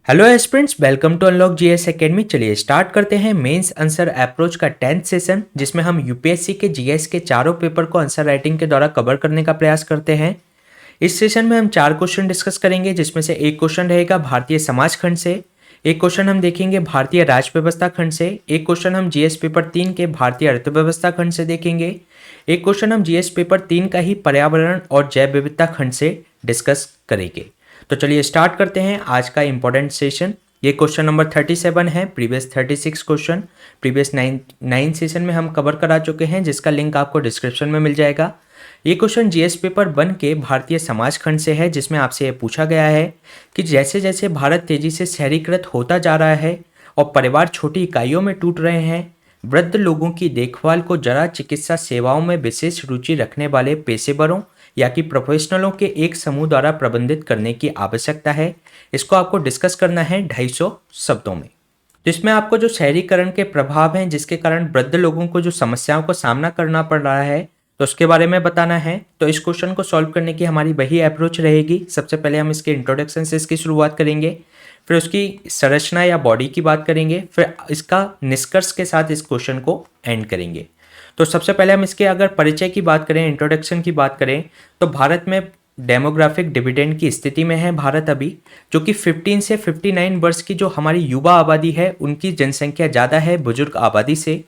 Hello aspirants, welcome to unlock GS academy. चलिए start करते हैं मेंस आंसर अप्रोच का 10th सेशन, जिसमें हम यूपीएससी के जीएस के चारों पेपर को आंसर राइटिंग के द्वारा कवर करने का प्रयास करते हैं। इस सेशन में हम 4 क्वेश्चन डिस्कस करेंगे, जिसमें से एक क्वेश्चन रहेगा भारतीय समाज खंड से, एक क्वेश्चन हम देखेंगे भारतीय राज व्यवस्था खंड से, एक क्वेश्चन हम जीएस पेपर 3 के भारतीय अर्थव्यवस्था खंड से देखेंगे, एक क्वेश्चन हम जीएस पेपर 3 का ही पर्यावरण और जैव विविधता खंड से डिस्कस करेंगे। तो चलिए स्टार्ट करते हैं आज का इंपॉर्टेंट सेशन। ये क्वेश्चन नंबर 37 है, प्रीवियस 36 क्वेश्चन प्रीवियस 9 सेशन में हम कवर करा चुके हैं, जिसका लिंक आपको डिस्क्रिप्शन में मिल जाएगा। ये क्वेश्चन जीएस पेपर 1 के भारतीय समाज खंड से है, जिसमें आपसे ये पूछा गया है कि जैसे जैसे भारत तेजी से शहरीकृत होता जा रहा है और परिवार छोटी इकाइयों में टूट रहे हैं, वृद्ध लोगों की देखभाल को जरा चिकित्सा सेवाओं में विशेष रुचि रखने वाले पेशेवरों या कि प्रोफेशनलों के एक समूह द्वारा प्रबंधित करने की आवश्यकता है। इसको आपको डिस्कस करना है 250 शब्दों में। तो इसमें आपको जो शहरीकरण के प्रभाव हैं, जिसके कारण वृद्ध लोगों को जो समस्याओं का सामना करना पड़ रहा है, तो उसके बारे में बताना है। तो इस क्वेश्चन को सॉल्व करने की हमारी वही अप्रोच रहेगी। सबसे पहले हम इसके इंट्रोडक्शन से इसकी शुरुआत करेंगे, फिर उसकी संरचना या बॉडी की बात करेंगे, फिर इसका निष्कर्ष के साथ इस क्वेश्चन को एंड करेंगे। तो सबसे पहले हम इसके अगर परिचय की बात करें, इंट्रोडक्शन की बात करें, तो भारत में डेमोग्राफिक डिविडेंड की स्थिति में है भारत अभी, जो कि 15 से 59 वर्ष की जो हमारी युवा आबादी है, उनकी जनसंख्या ज़्यादा है बुजुर्ग आबादी से।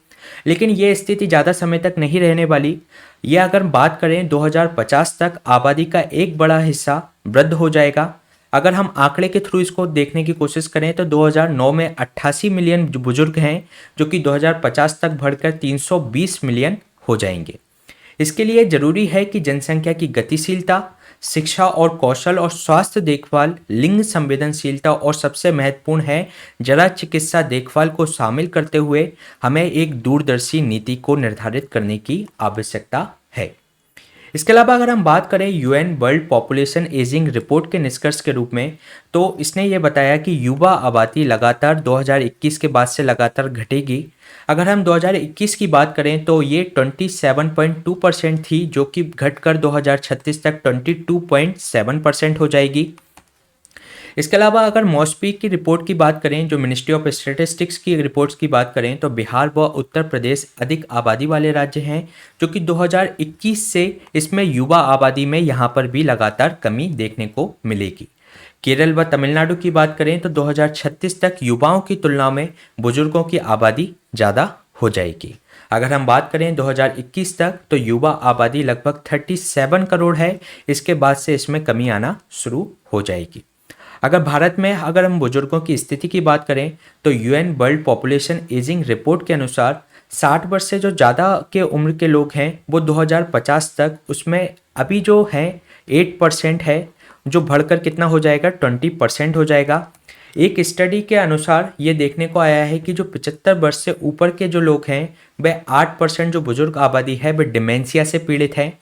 लेकिन ये स्थिति ज़्यादा समय तक नहीं रहने वाली। ये अगर बात करें 2050 तक आबादी का एक बड़ा हिस्सा वृद्ध हो जाएगा। अगर हम आंकड़े के थ्रू इसको देखने की कोशिश करें तो 2009 में 88 मिलियन जो बुजुर्ग हैं, जो कि 2050 तक बढ़कर 320 मिलियन हो जाएंगे। इसके लिए जरूरी है कि जनसंख्या की गतिशीलता, शिक्षा और कौशल और स्वास्थ्य देखभाल, लिंग संवेदनशीलता और सबसे महत्वपूर्ण है जरा चिकित्सा देखभाल को शामिल करते हुए हमें एक दूरदर्शी नीति को निर्धारित करने की आवश्यकता है। इसके अलावा अगर हम बात करें UN world population ageing report के निष्कर्ष के रूप में, तो इसने ये बताया कि युवा आबादी लगातार 2021 के बाद से लगातार घटेगी। अगर हम 2021 की बात करें तो ये 27.2% थी, जो कि घटकर 2036 तक 22.7% हो जाएगी। इसके अलावा अगर मॉस्पी की रिपोर्ट की बात करें, जो मिनिस्ट्री ऑफ स्टैटिस्टिक्स की रिपोर्ट्स की बात करें, तो बिहार व उत्तर प्रदेश अधिक आबादी वाले राज्य हैं, जो कि 2021 से इसमें युवा आबादी में यहाँ पर भी लगातार कमी देखने को मिलेगी। केरल व तमिलनाडु की बात करें तो 2036 तक युवाओं की तुलना में बुजुर्गों की आबादी ज़्यादा हो जाएगी। अगर हम बात करें 2021 तक, तो युवा आबादी लगभग 37 करोड़ है। इसके बाद से इसमें कमी आना शुरू हो जाएगी। अगर भारत में अगर हम बुजुर्गों की स्थिति की बात करें, तो UN world population ageing report के अनुसार 60 वर्ष से जो ज़्यादा के उम्र के लोग हैं, वो 2050 तक उसमें अभी जो है 8% है, जो बढ़कर कितना हो जाएगा 20% हो जाएगा। एक स्टडी के अनुसार ये देखने को आया है कि जो 75 वर्ष से ऊपर के जो लोग हैं, वह 8% जो बुजुर्ग आबादी है वह डिमेंशिया से पीड़ित है।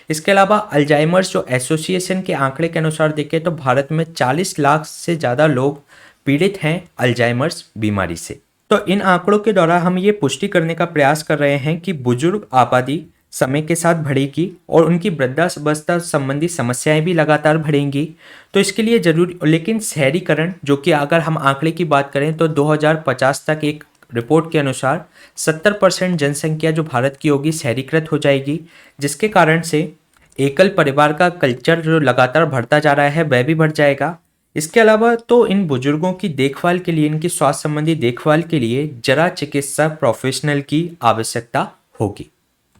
इसके अलावा अल्जाइमर्स जो एसोसिएशन के आंकड़े के अनुसार देखें तो भारत में 40 लाख से ज़्यादा लोग पीड़ित हैं अल्जाइमर्स बीमारी से। तो इन आंकड़ों के द्वारा हम ये पुष्टि करने का प्रयास कर रहे हैं कि बुजुर्ग आबादी समय के साथ बढ़ेगी और उनकी वृद्धावस्था संबंधी समस्याएं भी लगातार बढ़ेंगी। तो इसके लिए जरूरी, लेकिन शहरीकरण, जो कि अगर हम आंकड़े की बात करें तो 2050 तक एक रिपोर्ट के अनुसार 70% जनसंख्या जो भारत की होगी शहरीकृत हो जाएगी, जिसके कारण से एकल परिवार का कल्चर जो लगातार बढ़ता जा रहा है वह भी बढ़ जाएगा। इसके अलावा तो इन बुजुर्गों की देखभाल के लिए, इनकी स्वास्थ्य संबंधी देखभाल के लिए जरा चिकित्सा प्रोफेशनल की आवश्यकता होगी।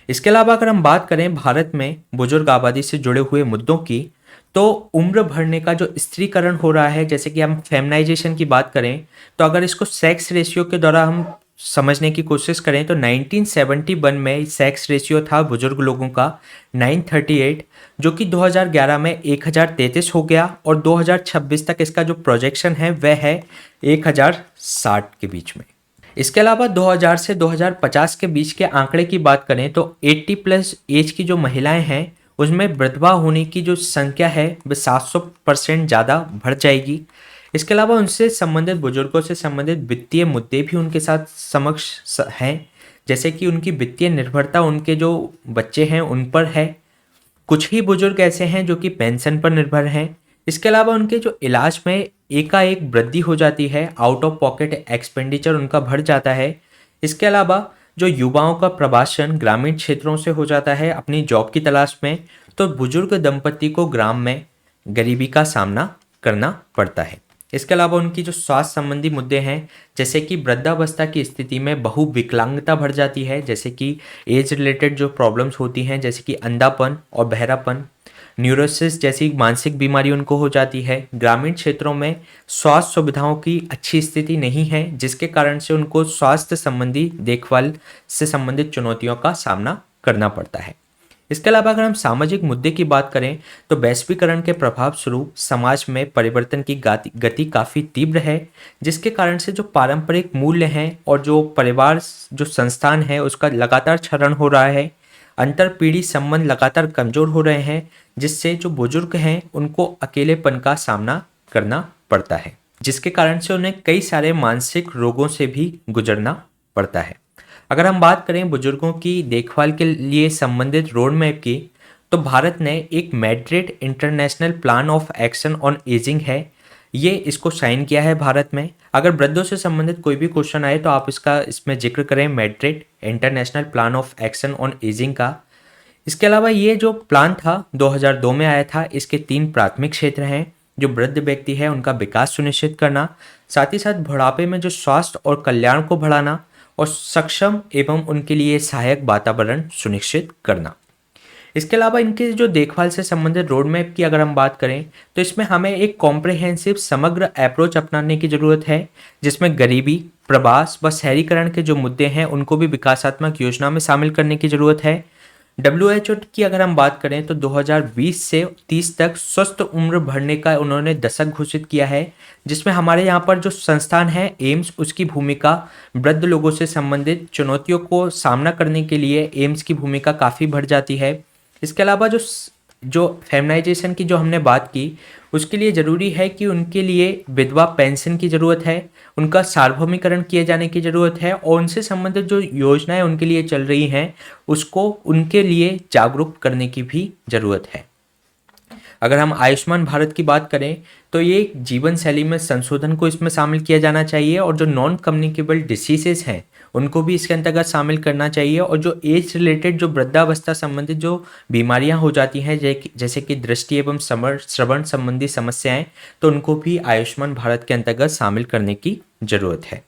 इसके अलावा अगर हम बात करें भारत में बुजुर्ग आबादी से जुड़े हुए मुद्दों की, तो उम्र बढ़ने का जो स्त्रीकरण हो रहा है, जैसे कि हम फेमिनाइजेशन की बात करें, तो अगर इसको सेक्स रेशियो के द्वारा हम समझने की कोशिश करें तो 1971 में सेक्स रेशियो था बुजुर्ग लोगों का 938, जो कि 2011 में 1033 हो गया और 2026 तक इसका जो प्रोजेक्शन है वह है 1060 के बीच में। इसके अलावा 2000 से 2050 के बीच के आंकड़े की बात करें तो 80+ एज की जो महिलाएं हैं, उसमें विधवा होने की जो संख्या है वह 700% ज़्यादा बढ़ जाएगी। इसके अलावा उनसे संबंधित बुजुर्गों से संबंधित वित्तीय मुद्दे भी उनके साथ समक्ष हैं, जैसे कि उनकी वित्तीय निर्भरता उनके जो बच्चे हैं उन पर है। कुछ ही बुजुर्ग ऐसे हैं जो कि पेंशन पर निर्भर हैं। इसके अलावा उनके जो इलाज में एकाएक वृद्धि हो जाती है, आउट ऑफ पॉकेट एक्सपेंडिचर उनका बढ़ जाता है। इसके अलावा जो युवाओं का प्रवासन ग्रामीण क्षेत्रों से हो जाता है अपनी जॉब की तलाश में, तो बुजुर्ग दंपति को ग्राम में गरीबी का सामना करना पड़ता है। इसके अलावा उनकी जो स्वास्थ्य संबंधी मुद्दे हैं, जैसे कि वृद्धावस्था की स्थिति में बहुविकलांगता बढ़ जाती है, जैसे कि एज रिलेटेड जो प्रॉब्लम्स होती हैं, जैसे कि अंधापन और बहरापन, न्यूरोसिस जैसी मानसिक बीमारी उनको हो जाती है। ग्रामीण क्षेत्रों में स्वास्थ्य सुविधाओं की अच्छी स्थिति नहीं है, जिसके कारण से उनको स्वास्थ्य संबंधी देखभाल से संबंधित चुनौतियों का सामना करना पड़ता है। इसके अलावा अगर हम सामाजिक मुद्दे की बात करें तो वैश्वीकरण के प्रभाव स्वरूप समाज में परिवर्तन की गति काफ़ी तीव्र है, जिसके कारण से जो पारंपरिक मूल्य हैं और जो परिवार जो संस्थान है उसका लगातार क्षरण हो रहा है। अंतर पीढ़ी संबंध लगातार कमजोर हो रहे हैं, जिससे जो बुजुर्ग हैं उनको अकेलेपन का सामना करना पड़ता है, जिसके कारण से उन्हें कई सारे मानसिक रोगों से भी गुजरना पड़ता है। अगर हम बात करें बुजुर्गों की देखभाल के लिए संबंधित रोड मैप की, तो भारत ने एक Madrid international plan of action on ageing है, ये इसको साइन किया है भारत में। अगर वृद्धों से संबंधित कोई भी क्वेश्चन आए तो आप इसका इसमें जिक्र करें Madrid international plan of action on ageing का। इसके अलावा ये जो प्लान था 2002 में आया था। इसके 3 प्राथमिक क्षेत्र हैं, जो वृद्ध व्यक्ति है उनका विकास सुनिश्चित करना, साथ ही साथ बुढ़ापे में जो स्वास्थ्य और कल्याण को बढ़ाना और सक्षम एवं उनके लिए सहायक वातावरण सुनिश्चित करना। इसके अलावा इनके जो देखभाल से संबंधित रोड मैप की अगर हम बात करें तो इसमें हमें एक कॉम्प्रिहेंसिव समग्र अप्रोच अपनाने की ज़रूरत है, जिसमें गरीबी, प्रवास व शहरीकरण के जो मुद्दे हैं उनको भी विकासात्मक योजना में शामिल करने की ज़रूरत है। WHO की अगर हम बात करें तो 2020 से 30 तक स्वस्थ उम्र बढ़ने का उन्होंने दशक घोषित किया है, जिसमें हमारे यहाँ पर जो संस्थान है एम्स, उसकी भूमिका वृद्ध लोगों से संबंधित चुनौतियों को सामना करने के लिए एम्स की भूमिका काफ़ी बढ़ जाती है। इसके अलावा जो फेमिनाइजेशन की जो हमने बात की, उसके लिए ज़रूरी है कि उनके लिए विधवा पेंशन की ज़रूरत है, उनका सार्वभौमिकरण किए जाने की ज़रूरत है और उनसे संबंधित जो योजनाएं उनके लिए चल रही हैं उसको उनके लिए जागरूक करने की भी ज़रूरत है। अगर हम आयुष्मान भारत की बात करें तो ये जीवन शैली में संशोधन को इसमें शामिल किया जाना चाहिए और जो नॉन कम्युनिकेबल डिसीजेस हैं उनको भी इसके अंतर्गत शामिल करना चाहिए और जो एज रिलेटेड जो वृद्धावस्था संबंधित जो बीमारियां हो जाती हैं जैसे कि दृष्टि एवं श्रवण संबंधी समस्याएं, तो उनको भी आयुष्मान भारत के अंतर्गत शामिल करने की ज़रूरत है।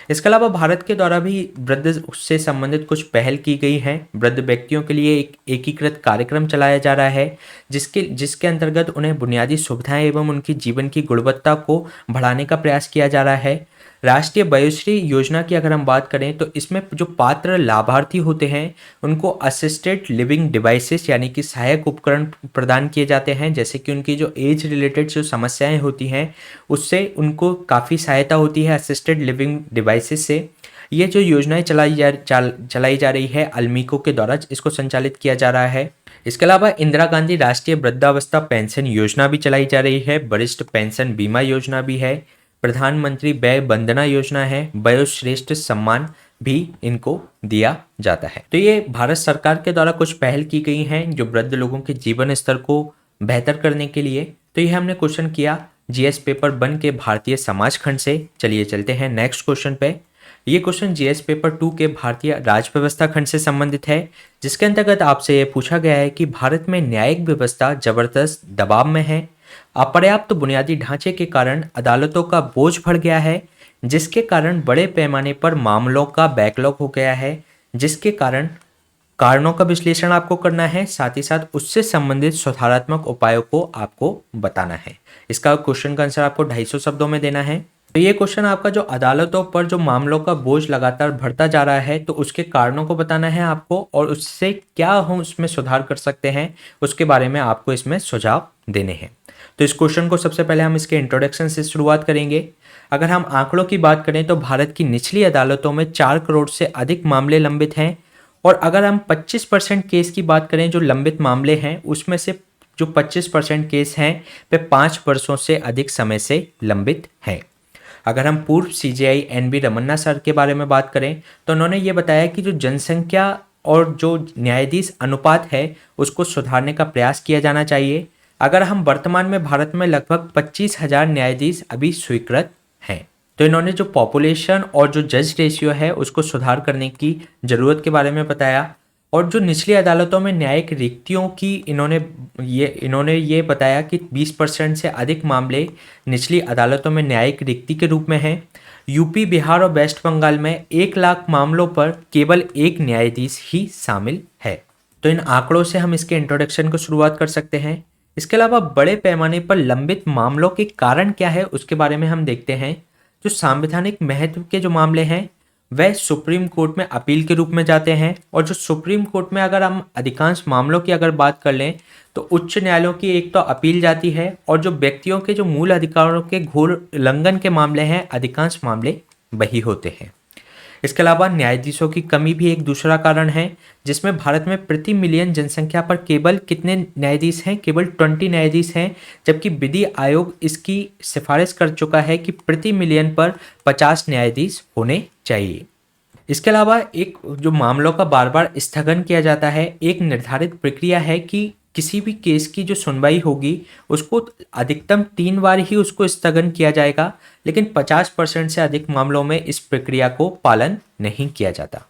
इसके अलावा भारत के द्वारा भी वृद्ध से संबंधित कुछ पहल की गई हैं। वृद्ध व्यक्तियों के लिए एक एकीकृत कार्यक्रम चलाया जा रहा है, जिसके अंतर्गत उन्हें बुनियादी सुविधाएं एवं उनकी जीवन की गुणवत्ता को बढ़ाने का प्रयास किया जा रहा है। राष्ट्रीय वयोश्री योजना की अगर हम बात करें तो इसमें जो पात्र लाभार्थी होते हैं उनको असिस्टेड लिविंग डिवाइसेस यानी कि सहायक उपकरण प्रदान किए जाते हैं, जैसे कि उनकी जो एज रिलेटेड जो समस्याएं होती हैं उससे उनको काफ़ी सहायता होती है असिस्टेड लिविंग डिवाइसेस से। ये जो योजनाएं चलाई जा रही है अल्मीको के द्वारा, इसको संचालित किया जा रहा है। इसके अलावा इंदिरा गांधी राष्ट्रीय वृद्धावस्था पेंशन योजना भी चलाई जा रही है, वरिष्ठ पेंशन बीमा योजना भी है, प्रधानमंत्री वय वंदना योजना है, वयोश्रेष्ठ सम्मान भी इनको दिया जाता है। तो ये भारत सरकार के द्वारा कुछ पहल की गई हैं जो वृद्ध लोगों के जीवन स्तर को बेहतर करने के लिए। तो ये हमने क्वेश्चन किया जीएस पेपर 1 के भारतीय समाज खंड से। चलिए चलते हैं नेक्स्ट क्वेश्चन पे। ये क्वेश्चन जीएस पेपर 2 के भारतीय राज्य व्यवस्था खंड से संबंधित है, जिसके अंतर्गत आपसे ये पूछा गया है कि भारत में न्यायिक व्यवस्था जबरदस्त दबाव में है। अपर्याप्त बुनियादी ढांचे के कारण अदालतों का बोझ बढ़ गया है, जिसके कारण बड़े पैमाने पर मामलों का बैकलॉग हो गया है, जिसके कारण कारणों का विश्लेषण आपको करना है, साथ ही साथ उससे संबंधित सुधारात्मक उपायों को आपको बताना है। इसका क्वेश्चन का आंसर आपको 250 शब्दों में देना है। तो ये क्वेश्चन आपका जो अदालतों पर जो मामलों का बोझ लगातार बढ़ता जा रहा है, तो उसके कारणों को बताना है आपको और उससे क्या हम उसमें सुधार कर सकते हैं उसके बारे में आपको इसमें सुझाव देने हैं। तो इस क्वेश्चन को सबसे पहले हम इसके इंट्रोडक्शन से शुरुआत करेंगे। अगर हम आंकड़ों की बात करें तो भारत की निचली अदालतों में 4 करोड़ से अधिक मामले लंबित हैं और अगर हम 25% केस की बात करें जो लंबित मामले हैं, उसमें से जो 25% केस हैं वे 5 वर्षों से अधिक समय से लंबित हैं। अगर हम पूर्व CJI NV रमन्ना सर के बारे में बात करें तो उन्होंने ये बताया कि जो जनसंख्या और जो न्यायाधीश अनुपात है उसको सुधारने का प्रयास किया जाना चाहिए। अगर हम वर्तमान में भारत में लगभग 25,000 न्यायाधीश अभी स्वीकृत हैं। तो इन्होंने जो पॉपुलेशन और जो जज रेशियो है उसको सुधार करने की ज़रूरत के बारे में बताया, और जो निचली अदालतों में न्यायिक रिक्तियों की इन्होंने ये बताया कि 20% से अधिक मामले निचली अदालतों में न्यायिक रिक्ति के रूप में हैं। यूपी, बिहार और वेस्ट बंगाल में 1 लाख मामलों पर केवल एक न्यायाधीश ही शामिल है। तो इन आंकड़ों से हम इसके इंट्रोडक्शन को शुरुआत कर सकते हैं। इसके अलावा बड़े पैमाने पर लंबित मामलों के कारण क्या है उसके बारे में हम देखते हैं। जो संवैधानिक महत्व के जो मामले हैं वह सुप्रीम कोर्ट में अपील के रूप में जाते हैं, और जो सुप्रीम कोर्ट में अगर हम अधिकांश मामलों की अगर बात कर लें तो उच्च न्यायालयों की एक तो अपील जाती है, और जो व्यक्तियों के जो मूल अधिकारों के घोर उल्लंघन के मामले हैं अधिकांश मामले वही होते हैं। इसके अलावा न्यायाधीशों की कमी भी एक दूसरा कारण है, जिसमें भारत में प्रति मिलियन जनसंख्या पर केवल कितने न्यायाधीश हैं, केवल 20 न्यायाधीश हैं, जबकि विधि आयोग इसकी सिफारिश कर चुका है कि प्रति मिलियन पर 50 न्यायाधीश होने चाहिए। इसके अलावा एक जो मामलों का बार बार स्थगन किया जाता है, एक निर्धारित प्रक्रिया है कि किसी भी केस की जो सुनवाई होगी उसको अधिकतम 3 बार ही उसको स्थगन किया जाएगा, लेकिन 50% से अधिक मामलों में इस प्रक्रिया को पालन नहीं किया जाता।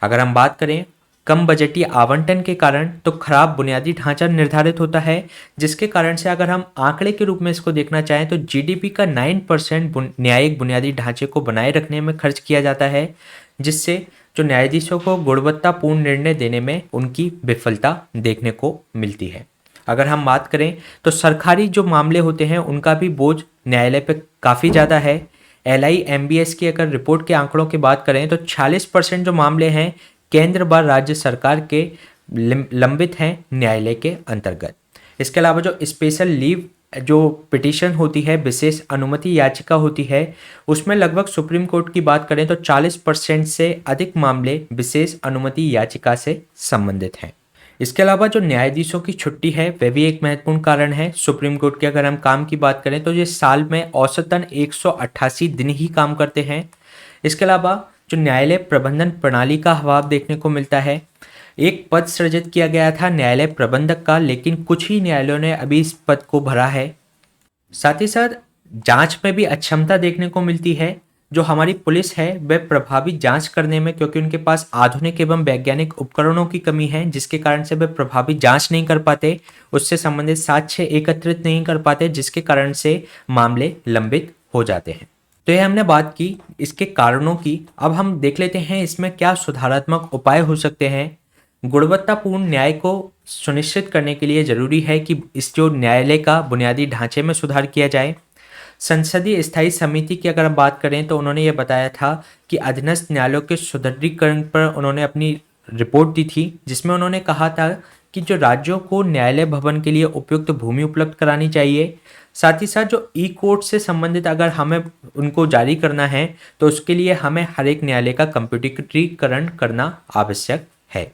अगर हम बात करें कम बजटीय आवंटन के कारण, तो खराब बुनियादी ढांचा निर्धारित होता है, जिसके कारण से अगर हम आंकड़े के रूप में इसको देखना चाहें तो जीडीपी का 9% न्यायिक बुनियादी ढांचे को बनाए रखने में खर्च किया जाता है, जिससे जो न्यायाधीशों को गुणवत्तापूर्ण निर्णय देने में उनकी विफलता देखने को मिलती है। अगर हम बात करें तो सरकारी जो मामले होते हैं उनका भी बोझ न्यायालय पे काफ़ी ज़्यादा है। LIMBS की अगर रिपोर्ट के आंकड़ों की बात करें तो 46% जो मामले हैं केंद्र व राज्य सरकार के लंबित हैं न्यायालय के अंतर्गत। इसके अलावा जो स्पेशल लीव जो पिटीशन होती है, विशेष अनुमति याचिका होती है, उसमें लगभग सुप्रीम कोर्ट की बात करें तो 40% से अधिक मामले विशेष अनुमति याचिका से संबंधित हैं। इसके अलावा जो न्यायाधीशों की छुट्टी है वह भी एक महत्वपूर्ण कारण है। सुप्रीम कोर्ट के अगर हम काम की बात करें तो ये साल में औसतन 188 दिन ही काम करते हैं। इसके अलावा जो न्यायालय प्रबंधन प्रणाली का अभाव देखने को मिलता है। एक पद सृजित किया गया था न्यायालय प्रबंधक का, लेकिन कुछ ही न्यायालयों ने अभी इस पद को भरा है। साथ ही साथ जांच में भी अक्षमता देखने को मिलती है। जो हमारी पुलिस है वह प्रभावी जांच करने में, क्योंकि उनके पास आधुनिक एवं वैज्ञानिक उपकरणों की कमी है, जिसके कारण से वे प्रभावी जांच नहीं कर पाते, उससे संबंधित साक्ष्य एकत्रित नहीं कर पाते, जिसके कारण से मामले लंबित हो जाते हैं। तो ये हमने बात की इसके कारणों की। अब हम देख लेते हैं इसमें क्या सुधारात्मक उपाय हो सकते हैं। गुणवत्तापूर्ण न्याय को सुनिश्चित करने के लिए जरूरी है कि इस जो न्यायालय का बुनियादी ढांचे में सुधार किया जाए। संसदीय स्थायी समिति की अगर हम बात करें तो उन्होंने ये बताया था कि अधीनस्थ न्यायालयों के सुदृढ़ीकरण पर उन्होंने अपनी रिपोर्ट दी थी, जिसमें उन्होंने कहा था कि जो राज्यों को न्यायालय भवन के लिए उपयुक्त भूमि उपलब्ध करानी चाहिए। साथ ही साथ जो ई कोर्ट से संबंधित अगर हमें उनको जारी करना है तो उसके लिए हमें हर एक न्यायालय का कंप्यूटरीकरण करना आवश्यक है।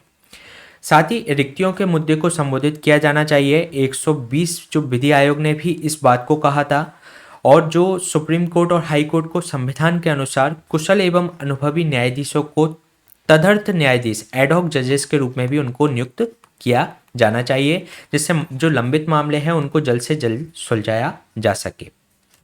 साथ ही रिक्तियों के मुद्दे को संबोधित किया जाना चाहिए। 120 जो विधि आयोग ने भी इस बात को कहा था, और जो सुप्रीम कोर्ट और हाई कोर्ट को संविधान के अनुसार कुशल एवं अनुभवी न्यायाधीशों को तदर्थ न्यायाधीश एडहॉक जजेस के रूप में भी उनको नियुक्त किया जाना चाहिए, जिससे जो लंबित मामले हैं उनको जल्द से जल्द सुलझाया जा सके।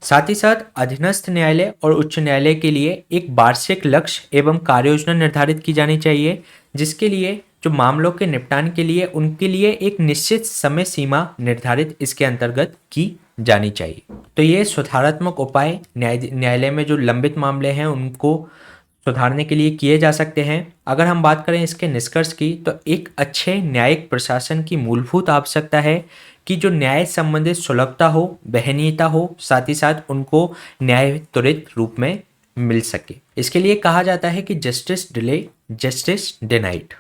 साथ ही साथ अधीनस्थ न्यायालय और उच्च न्यायालय के लिए एक वार्षिक लक्ष्य एवं कार्ययोजना निर्धारित की जानी चाहिए, जिसके लिए जो मामलों के निपटान के लिए उनके लिए एक निश्चित समय सीमा निर्धारित इसके अंतर्गत की जानी चाहिए। तो ये सुधारात्मक उपाय न्यायालय में जो लंबित मामले हैं उनको सुधारने के लिए किए जा सकते हैं। अगर हम बात करें इसके निष्कर्ष की, तो एक अच्छे न्यायिक प्रशासन की मूलभूत आवश्यकता है कि जो न्याय संबंधित सुलभता हो, वहनीयता हो, साथ ही साथ उनको न्याय त्वरित रूप में मिल सके। इसके लिए कहा जाता है कि जस्टिस डिले जस्टिस डिनाइड।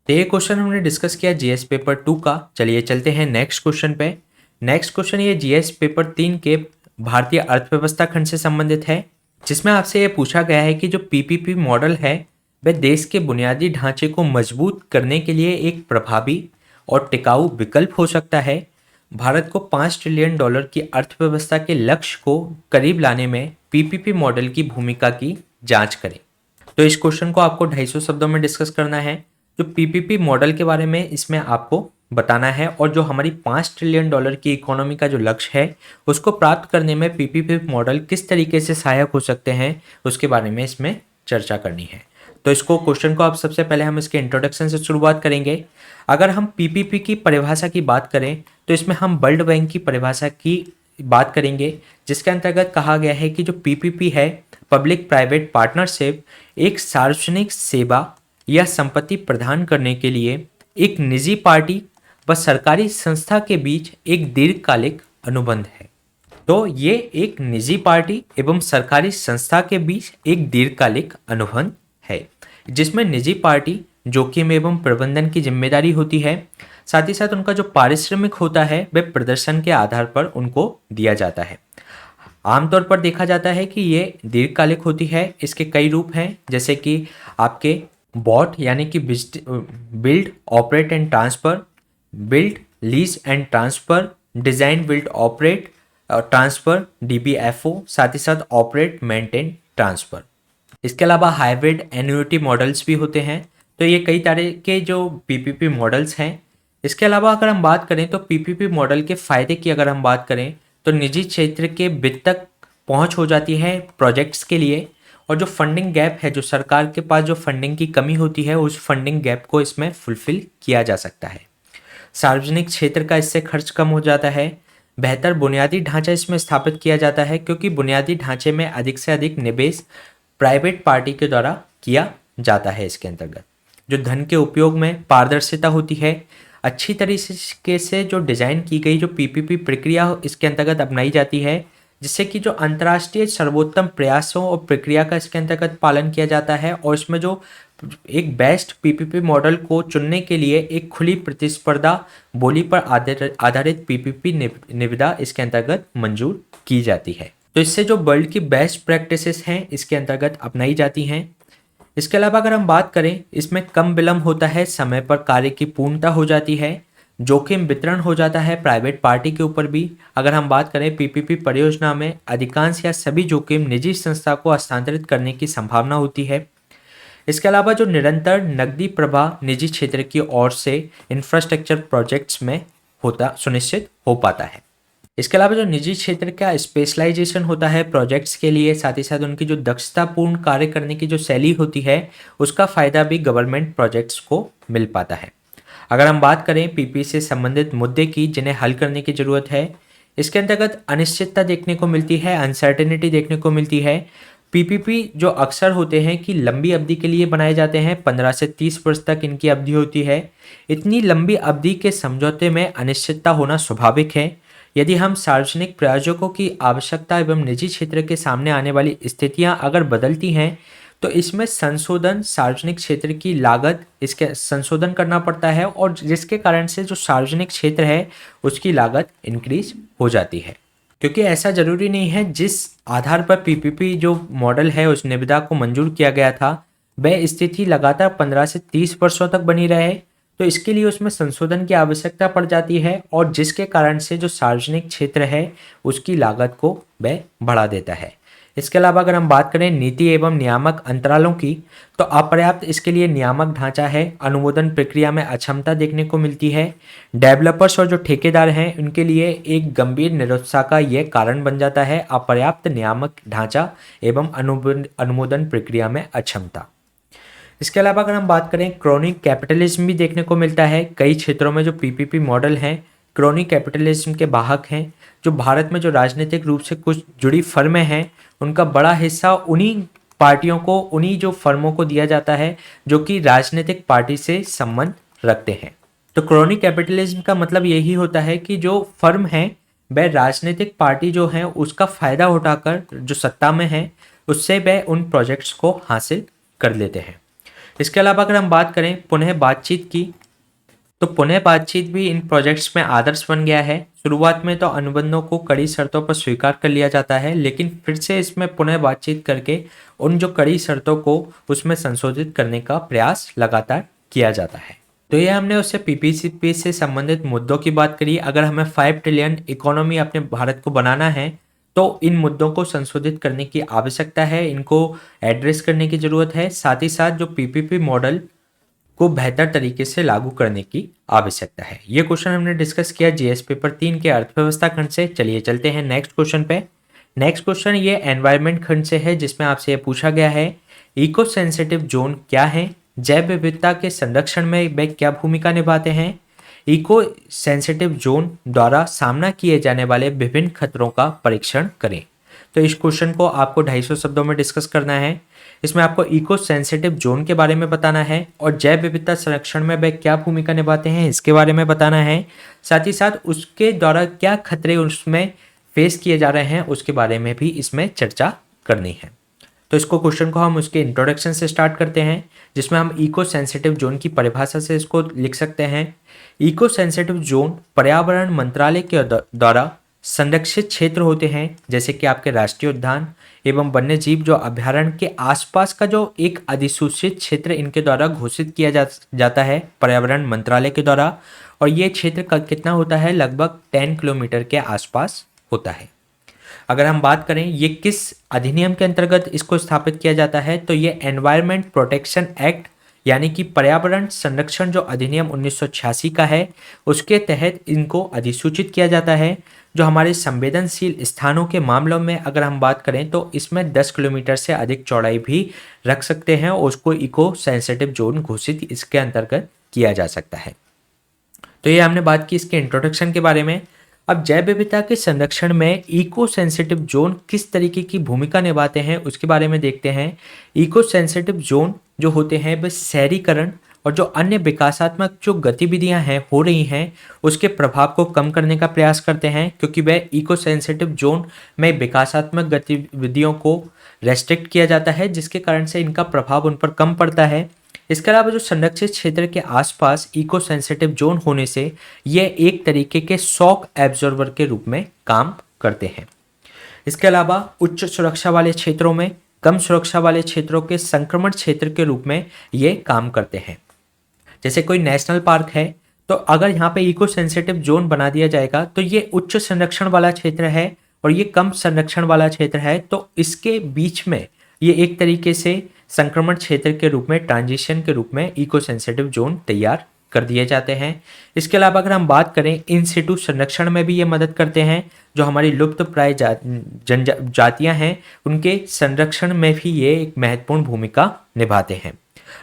तो ये क्वेश्चन हमने डिस्कस किया जीएस पेपर 2 का। चलिए चलते हैं नेक्स्ट क्वेश्चन पे। नेक्स्ट क्वेश्चन ये जीएस पेपर 3 के भारतीय अर्थव्यवस्था खंड से संबंधित है, जिसमें आपसे ये पूछा गया है कि जो पीपीपी मॉडल है वह देश के बुनियादी ढांचे को मजबूत करने के लिए एक प्रभावी और टिकाऊ विकल्प हो सकता है। भारत को $5 ट्रिलियन की अर्थव्यवस्था के लक्ष्य को करीब लाने में पीपीपी मॉडल की भूमिका की जांच करें। तो इस क्वेश्चन को आपको 250 शब्दों में डिस्कस करना है। जो पीपीपी मॉडल के बारे में इसमें आपको बताना है और जो हमारी $5 ट्रिलियन की इकोनॉमी का जो लक्ष्य है उसको प्राप्त करने में पीपीपी मॉडल किस तरीके से सहायक हो सकते हैं उसके बारे में इसमें चर्चा करनी है। तो इसको क्वेश्चन को अब सबसे पहले हम इसके इंट्रोडक्शन से शुरुआत करेंगे। अगर हम पीपीपी की परिभाषा की बात करें तो इसमें हम वर्ल्ड बैंक की परिभाषा की बात करेंगे, जिसके अंतर्गत कहा गया है कि जो पीपीपी है, पब्लिक प्राइवेट पार्टनरशिप, एक सार्वजनिक सेवा या संपत्ति प्रदान करने के लिए एक निजी पार्टी व सरकारी संस्था के बीच एक दीर्घकालिक अनुबंध है। तो ये एक निजी पार्टी एवं सरकारी संस्था के बीच एक दीर्घकालिक अनुबंध है, जिसमें निजी पार्टी जोखिम एवं प्रबंधन की जिम्मेदारी होती है। साथ ही साथ उनका जो पारिश्रमिक होता है वह प्रदर्शन के आधार पर उनको दिया जाता है। आमतौर पर देखा जाता है कि ये दीर्घकालिक होती है। इसके कई रूप हैं, जैसे कि आपके बॉट यानी कि build operate and transfer, build lease and transfer, design build operate transfer DBFO, साथ ही साथ ऑपरेट मेंटेन ट्रांसफर। इसके अलावा हाइब्रिड एन्युटी मॉडल्स भी होते हैं। तो ये कई तरह के जो पीपीपी मॉडल्स हैं। इसके अलावा अगर हम बात करें तो पीपीपी मॉडल के फायदे की अगर हम बात करें तो निजी क्षेत्र के वित्त तक पहुंच हो जाती है प्रोजेक्ट्स के लिए, और जो फंडिंग गैप है, जो सरकार के पास जो फंडिंग की कमी होती है, उस फंडिंग गैप को इसमें फुलफिल किया जा सकता है। सार्वजनिक क्षेत्र का इससे खर्च कम हो जाता है। बेहतर बुनियादी ढांचा इसमें स्थापित किया जाता है, क्योंकि बुनियादी ढांचे में अधिक से अधिक निवेश प्राइवेट पार्टी के द्वारा किया जाता है। इसके अंतर्गत जो धन के उपयोग में पारदर्शिता होती है, अच्छी तरीके से जो डिज़ाइन की गई जो पीपीपी प्रक्रिया इसके अंतर्गत अपनाई जाती है, जिससे कि जो अंतर्राष्ट्रीय सर्वोत्तम प्रयासों और प्रक्रिया का इसके अंतर्गत पालन किया जाता है, और इसमें जो एक बेस्ट पीपीपी मॉडल को चुनने के लिए एक खुली प्रतिस्पर्धा बोली पर आधारित पीपीपी निविदा इसके अंतर्गत मंजूर की जाती है। तो इससे जो वर्ल्ड की बेस्ट प्रैक्टिसेस हैं इसके अंतर्गत अपनाई जाती हैं। इसके अलावा अगर हम बात करें, इसमें कम विलंब होता है, समय पर कार्य की पूर्णता हो जाती है, जोखिम वितरण हो जाता है प्राइवेट पार्टी के ऊपर भी। अगर हम बात करें पीपीपी परियोजना में अधिकांश या सभी जोखिम निजी संस्था को हस्तांतरित करने की संभावना होती है। इसके अलावा जो निरंतर नकदी प्रवाह निजी क्षेत्र की ओर से इंफ्रास्ट्रक्चर प्रोजेक्ट्स में होता सुनिश्चित हो पाता है। इसके अलावा जो निजी क्षेत्र का स्पेशलाइजेशन होता है प्रोजेक्ट्स के लिए, साथ ही साथ उनकी जो दक्षतापूर्ण कार्य करने की जो शैली होती है, उसका फायदा भी गवर्नमेंट प्रोजेक्ट्स को मिल पाता है। अगर हम बात करें पीपी से संबंधित मुद्दे की जिन्हें हल करने की जरूरत है, इसके अंतर्गत अनिश्चितता देखने को मिलती है, अनसर्टेनिटी देखने को मिलती है। पीपीपी जो अक्सर होते हैं कि लंबी अवधि के लिए बनाए जाते हैं, 15 से 30 वर्ष तक इनकी अवधि होती है। इतनी लंबी अवधि के समझौते में अनिश्चितता होना स्वाभाविक है। यदि हम सार्वजनिक प्रायोजकों की आवश्यकता एवं निजी क्षेत्र के सामने आने वाली स्थितियां अगर बदलती हैं, तो इसमें संशोधन सार्वजनिक क्षेत्र की लागत इसके संशोधन करना पड़ता है, और जिसके कारण से जो सार्वजनिक क्षेत्र है उसकी लागत इंक्रीज हो जाती है। क्योंकि ऐसा जरूरी नहीं है जिस आधार पर पीपीपी जो मॉडल है उस निविदा को मंजूर किया गया था वह स्थिति लगातार 15 से 30 वर्षों तक बनी रहे, तो इसके लिए उसमें संशोधन की आवश्यकता पड़ जाती है, और जिसके कारण से जो सार्वजनिक क्षेत्र है उसकी लागत को वह बढ़ा देता है। इसके अलावा अगर हम बात करें नीति एवं नियामक अंतरालों की, तो अपर्याप्त इसके लिए नियामक ढांचा है, अनुमोदन प्रक्रिया में अक्षमता देखने को मिलती है। डेवलपर्स और जो ठेकेदार हैं उनके लिए एक गंभीर निरुत्साह का यह कारण बन जाता है, अपर्याप्त नियामक ढांचा एवं अनुमोदन प्रक्रिया में अक्षमता। इसके अलावा अगर हम बात करें क्रोनिक कैपिटलिज्म भी देखने को मिलता है। कई क्षेत्रों में जो पीपीपी मॉडल हैं क्रोनिक कैपिटलिज्म के वाहक हैं। जो भारत में जो राजनीतिक रूप से कुछ जुड़ी फर्में हैं उनका बड़ा हिस्सा उन्हीं पार्टियों को, उन्हीं जो फर्मों को दिया जाता है जो कि राजनीतिक पार्टी से संबंध रखते हैं। तो क्रोनिक कैपिटलिज्म का मतलब यही होता है कि जो फर्म है वह राजनीतिक पार्टी जो है उसका फायदा उठाकर जो सत्ता में है उससे वह उन प्रोजेक्ट्स को हासिल कर लेते हैं। इसके अलावा अगर हम बात करें पुनः बातचीत की, तो पुनः बातचीत भी इन प्रोजेक्ट्स में आदर्श बन गया है। शुरुआत में तो अनुबंधों को कड़ी शर्तों पर स्वीकार कर लिया जाता है, लेकिन फिर से इसमें पुनः बातचीत करके उन जो कड़ी शर्तों को उसमें संशोधित करने का प्रयास लगातार किया जाता है। तो ये हमने उससे पीपीपी से संबंधित मुद्दों की बात करी। अगर हमें 5 ट्रिलियन इकोनॉमी अपने भारत को बनाना है तो इन मुद्दों को संशोधित करने की आवश्यकता है, इनको एड्रेस करने की ज़रूरत है। साथ ही साथ जो पीपीपी मॉडल को बेहतर तरीके से लागू करने की आवश्यकता है। ये क्वेश्चन हमने डिस्कस किया जीएस पेपर 3 के अर्थव्यवस्था खंड से। चलिए चलते हैं नेक्स्ट क्वेश्चन पे। नेक्स्ट क्वेश्चन ये एनवायरनमेंट खंड से है, जिसमें आपसे ये पूछा गया है इको सेंसिटिव जोन क्या है, जैव विविधता के संरक्षण में वे क्या भूमिका निभाते हैं, इको सेंसिटिव जोन द्वारा सामना किए जाने वाले विभिन्न खतरों का परीक्षण करें। तो इस क्वेश्चन को आपको 250 शब्दों में डिस्कस करना है। इसमें आपको इको सेंसिटिव जोन के बारे में बताना है और जैव विविधता संरक्षण में वे क्या भूमिका निभाते हैं इसके बारे में बताना है। साथ ही साथ उसके द्वारा क्या खतरे उसमें फेस किए जा रहे हैं उसके बारे में भी इसमें चर्चा करनी है। तो इसको क्वेश्चन को हम उसके इंट्रोडक्शन से स्टार्ट करते हैं, जिसमें हम इको सेंसिटिव जोन की परिभाषा से इसको लिख सकते हैं। इको सेंसिटिव जोन पर्यावरण मंत्रालय के द्वारा संरक्षित क्षेत्र होते हैं, जैसे कि आपके राष्ट्रीय उद्यान एवं वन्य जीव जो अभ्यारण्य के आसपास का जो एक अधिसूचित क्षेत्र इनके द्वारा घोषित किया जाता है पर्यावरण मंत्रालय के द्वारा। और ये क्षेत्र का कितना होता है, लगभग 10 किलोमीटर के आसपास होता है। अगर हम बात करें ये किस अधिनियम के अंतर्गत इसको स्थापित किया जाता है, तो ये एनवायरनमेंट प्रोटेक्शन एक्ट यानी कि पर्यावरण संरक्षण जो अधिनियम 1986 का है उसके तहत इनको अधिसूचित किया जाता है। जो हमारे संवेदनशील स्थानों के मामलों में अगर हम बात करें तो इसमें 10 किलोमीटर से अधिक चौड़ाई भी रख सकते हैं और उसको इको सेंसिटिव जोन घोषित इसके अंतर्गत किया जा सकता है। तो ये हमने बात की इसके इंट्रोडक्शन के बारे में। अब जैव विविधता के संरक्षण में इको सेंसिटिव जोन किस तरीके की भूमिका निभाते हैं उसके बारे में देखते हैं। इको सेंसिटिव जोन जो होते हैं वे शहरीकरण और जो अन्य विकासात्मक जो गतिविधियां हैं हो रही हैं उसके प्रभाव को कम करने का प्रयास करते हैं, क्योंकि वह इको सेंसिटिव जोन में विकासात्मक गतिविधियों को रेस्ट्रिक्ट किया जाता है, जिसके कारण से इनका प्रभाव उन पर कम पड़ता है। इसके अलावा जो संरक्षित क्षेत्र के आसपास इको सेंसिटिव जोन होने से ये एक तरीके के शॉक एब्जॉर्बर के रूप में काम करते हैं। इसके अलावा उच्च सुरक्षा वाले क्षेत्रों में कम सुरक्षा वाले क्षेत्रों के संक्रमण क्षेत्र के रूप में ये काम करते हैं। जैसे कोई नेशनल पार्क है तो अगर यहाँ पे इको सेंसिटिव जोन बना दिया जाएगा तो ये उच्च संरक्षण वाला क्षेत्र है और ये कम संरक्षण वाला क्षेत्र है, तो इसके बीच में ये एक तरीके से संक्रमण क्षेत्र के रूप में ट्रांजिशन के रूप में इको सेंसिटिव जोन तैयार कर दिए जाते हैं। इसके अलावा अगर हम बात करें इन सिटू संरक्षण में भी ये मदद करते हैं। जो हमारी लुप्त प्राय जातियां हैं उनके संरक्षण में भी ये एक महत्वपूर्ण भूमिका निभाते हैं।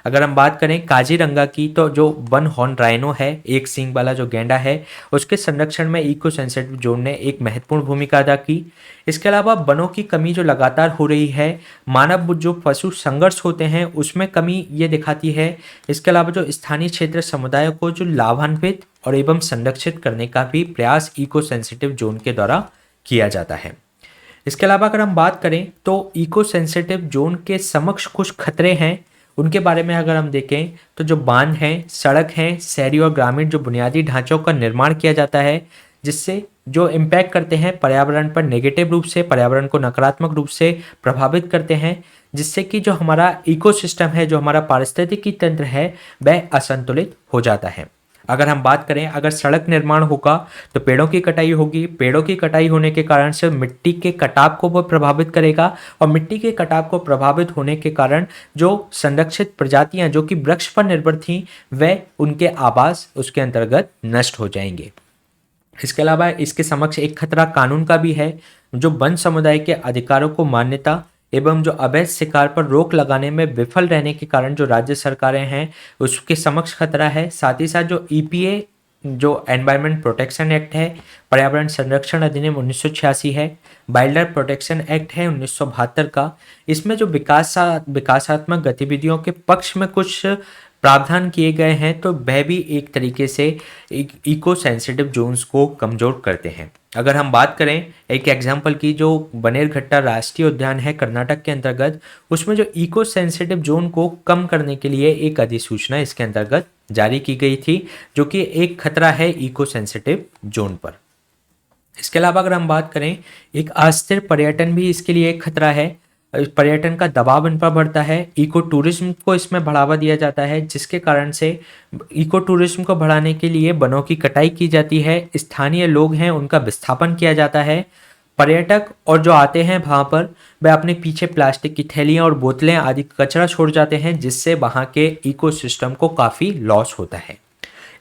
अगर हम बात करें काजीरंगा की तो जो वन हॉर्न राइनो है, एक सींग वाला जो गैंडा है, उसके संरक्षण में इको सेंसिटिव जोन ने एक महत्वपूर्ण भूमिका अदा की। इसके अलावा वनों की कमी जो लगातार हो रही है, मानव जो पशु संघर्ष होते हैं उसमें कमी ये दिखाती है। इसके अलावा जो स्थानीय क्षेत्र समुदायों को जो लाभान्वित और एवं संरक्षित करने का भी प्रयास इको सेंसिटिव जोन के द्वारा किया जाता है। इसके अलावा अगर हम बात करें तो इको सेंसिटिव जोन के समक्ष कुछ खतरे हैं, उनके बारे में अगर हम देखें तो जो बांध हैं, सड़क हैं, शहरी और ग्रामीण जो बुनियादी ढांचों का निर्माण किया जाता है, जिससे जो इम्पैक्ट करते हैं पर्यावरण पर नेगेटिव रूप से, पर्यावरण को नकारात्मक रूप से प्रभावित करते हैं, जिससे कि जो हमारा इकोसिस्टम है, जो हमारा पारिस्थितिकी तंत्र है, वह असंतुलित हो जाता है। अगर हम बात करें अगर सड़क निर्माण होगा तो पेड़ों की कटाई होगी, पेड़ों की कटाई होने के कारण से मिट्टी के कटाव को वो प्रभावित करेगा और मिट्टी के कटाव को प्रभावित होने के कारण जो संरक्षित प्रजातियां जो कि वृक्ष पर निर्भर थीं वह उनके आवास उसके अंतर्गत नष्ट हो जाएंगे। इसके अलावा इसके समक्ष एक खतरा कानून का भी है, जो वन समुदाय के अधिकारों को मान्यता एवं जो अवैध शिकार पर रोक लगाने में विफल रहने के कारण जो राज्य सरकारें हैं उसके समक्ष खतरा है। साथ ही साथ जो ईपीए जो एनवायरनमेंट प्रोटेक्शन एक्ट है, पर्यावरण संरक्षण अधिनियम 1986 है, वाइल्ड लाइफ प्रोटेक्शन एक्ट है 1972 का, इसमें जो विकासात्मक गतिविधियों के पक्ष में कुछ प्रावधान किए गए हैं, तो वह भी एक तरीके से इको सेंसिटिव जोन्स को कमजोर करते हैं। अगर हम बात करें एक एग्जांपल की, जो बनेरघट्टा राष्ट्रीय उद्यान है कर्नाटक के अंतर्गत, उसमें जो इको सेंसिटिव जोन को कम करने के लिए एक अधिसूचना इसके अंतर्गत जारी की गई थी, जो कि एक खतरा है इको सेंसिटिव जोन पर। इसके अलावा अगर हम बात करें एक अस्थिर पर्यटन भी इसके लिए एक खतरा है, पर्यटन का दबाव इन पर बढ़ता है, इको टूरिज्म को इसमें बढ़ावा दिया जाता है, जिसके कारण से इको टूरिज्म को बढ़ाने के लिए वनों की कटाई की जाती है, स्थानीय लोग हैं उनका विस्थापन किया जाता है, पर्यटक और जो आते हैं वहाँ पर वे अपने पीछे प्लास्टिक की थैलियाँ और बोतलें आदि कचरा छोड़ जाते हैं, जिससे वहाँ के इकोसिस्टम को काफ़ी लॉस होता है।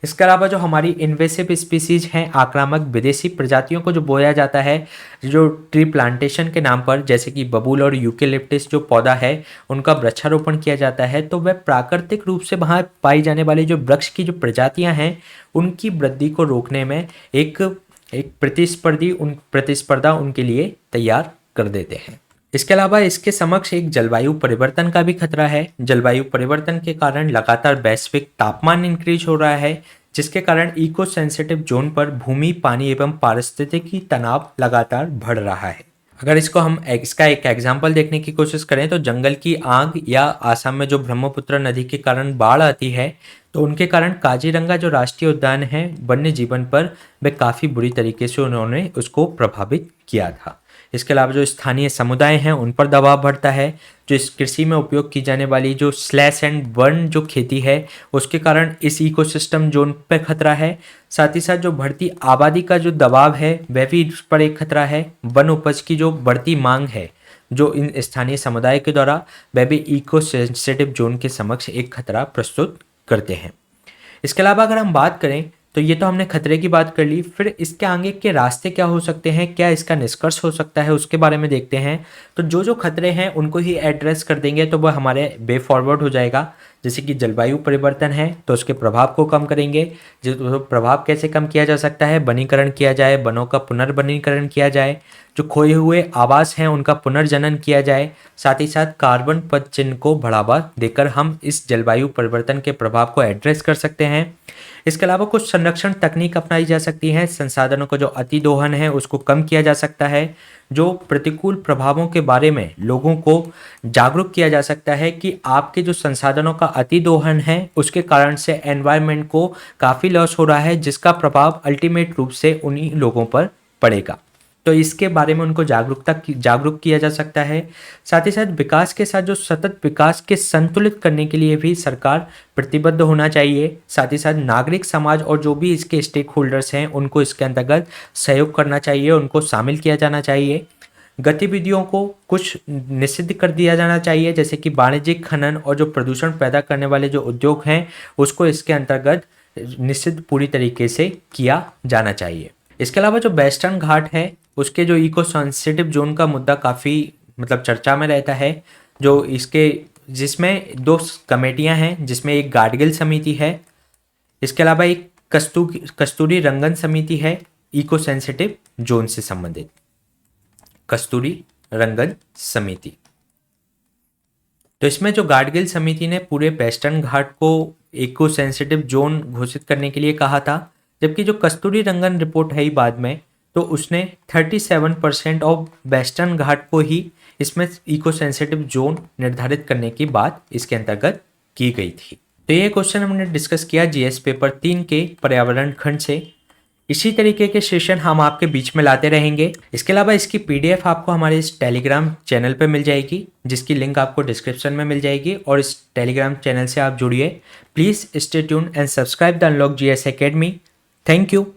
इसके अलावा जो हमारी इन्वेसिव स्पीसीज हैं, आक्रामक विदेशी प्रजातियों को जो बोया जाता है जो ट्री प्लांटेशन के नाम पर, जैसे कि बबूल और यूकेलिप्टस जो पौधा है उनका वृक्षारोपण किया जाता है, तो वह प्राकृतिक रूप से वहाँ पाई जाने वाली जो वृक्ष की जो प्रजातियाँ हैं उनकी वृद्धि को रोकने में एक एक प्रतिस्पर्धा उनके लिए तैयार कर देते हैं। इसके अलावा इसके समक्ष एक जलवायु परिवर्तन का भी खतरा है। जलवायु परिवर्तन के कारण लगातार वैश्विक तापमान इंक्रीज हो रहा है, जिसके कारण इको सेंसिटिव जोन पर भूमि, पानी एवं पारिस्थितिकी तनाव लगातार बढ़ रहा है। अगर इसका एक एग्जाम्पल देखने की कोशिश करें तो जंगल की आग या आसाम में जो ब्रह्मपुत्र नदी के कारण बाढ़ आती है, तो उनके कारण काजीरंगा जो राष्ट्रीय उद्यान है वन्य जीवन पर वे काफ़ी बुरी तरीके से उन्होंने उसको प्रभावित किया था। इसके अलावा जो स्थानीय समुदाय हैं उन पर दबाव बढ़ता है। जो इस कृषि में उपयोग की जाने वाली जो स्लैश एंड बर्न जो खेती है उसके कारण इस इकोसिस्टम जोन पर खतरा है। साथ ही साथ जो बढ़ती आबादी का जो दबाव है वह भी इस पर एक खतरा है। वन उपज की जो बढ़ती मांग है जो इन स्थानीय समुदाय के द्वारा, वह भी इको सेंसिटिव जोन के समक्ष एक खतरा प्रस्तुत करते हैं। इसके अलावा अगर हम बात करें तो ये तो हमने खतरे की बात कर ली, फिर इसके आगे के रास्ते क्या हो सकते हैं, क्या इसका निष्कर्ष हो सकता है, उसके बारे में देखते हैं। तो जो जो खतरे हैं उनको ही एड्रेस कर देंगे तो वह हमारे वे फॉरवर्ड हो जाएगा। जैसे कि जलवायु परिवर्तन है तो उसके प्रभाव को कम करेंगे। जो प्रभाव कैसे कम किया जा सकता है, वनीकरण किया जाए, वनों का पुनर्वनीकरण किया जाए, जो खोए हुए आवास हैं उनका पुनर्जनन किया जाए, साथ ही साथ कार्बन पदचिह्न को बढ़ावा देकर हम इस जलवायु परिवर्तन के प्रभाव को एड्रेस कर सकते हैं। इसके अलावा कुछ संरक्षण तकनीक अपनाई जा सकती हैं। संसाधनों का जो अतिदोहन है उसको कम किया जा सकता है। जो प्रतिकूल प्रभावों के बारे में लोगों को जागरूक किया जा सकता है कि आपके जो संसाधनों का अतिदोहन है उसके कारण से एनवायरनमेंट को काफ़ी लॉस हो रहा है, जिसका प्रभाव अल्टीमेट रूप से उन्हीं लोगों पर पड़ेगा। तो इसके बारे में उनको जागरूक किया जा सकता है। साथ ही साथ विकास के साथ जो सतत विकास के संतुलित करने के लिए भी सरकार प्रतिबद्ध होना चाहिए। साथ ही साथ नागरिक समाज और जो भी इसके स्टेक होल्डर्स हैं उनको इसके अंतर्गत सहयोग करना चाहिए, उनको शामिल किया जाना चाहिए। गतिविधियों को कुछ निषिद्ध कर दिया जाना चाहिए, जैसे कि वाणिज्यिक खनन और जो प्रदूषण पैदा करने वाले जो उद्योग हैं उसको इसके अंतर्गत निषिद्ध पूरी तरीके से किया जाना चाहिए। इसके अलावा जो वेस्टर्न घाट है उसके जो इको सेंसिटिव जोन का मुद्दा काफ़ी चर्चा में रहता है। जो इसके जिसमें 2 कमेटियां हैं, जिसमें एक गाडगिल समिति है, इसके अलावा एक कस्तूरी रंगन समिति है इको सेंसिटिव जोन से संबंधित, कस्तूरी रंगन समिति। तो इसमें जो गाडगिल समिति ने पूरे वेस्टर्न घाट को इको सेंसिटिव जोन घोषित करने के लिए कहा था, जबकि जो कस्तूरी रंगन रिपोर्ट है बाद में तो उसने 37% ऑफ वेस्टर्न घाट को ही इसमें इको सेंसिटिव जोन निर्धारित करने की बात इसके अंतर्गत की गई थी। तो ये क्वेश्चन हमने डिस्कस किया जीएस पेपर 3 के पर्यावरण खंड से। इसी तरीके के सेशन हम आपके बीच में लाते रहेंगे। इसके अलावा इसकी पीडीएफ आपको हमारे इस टेलीग्राम चैनल पे मिल जाएगी, जिसकी लिंक आपको डिस्क्रिप्शन में मिल जाएगी, और इस टेलीग्राम चैनल से आप जुड़िए। Please stay tuned and subscribe the unlock GS academy. Thank you.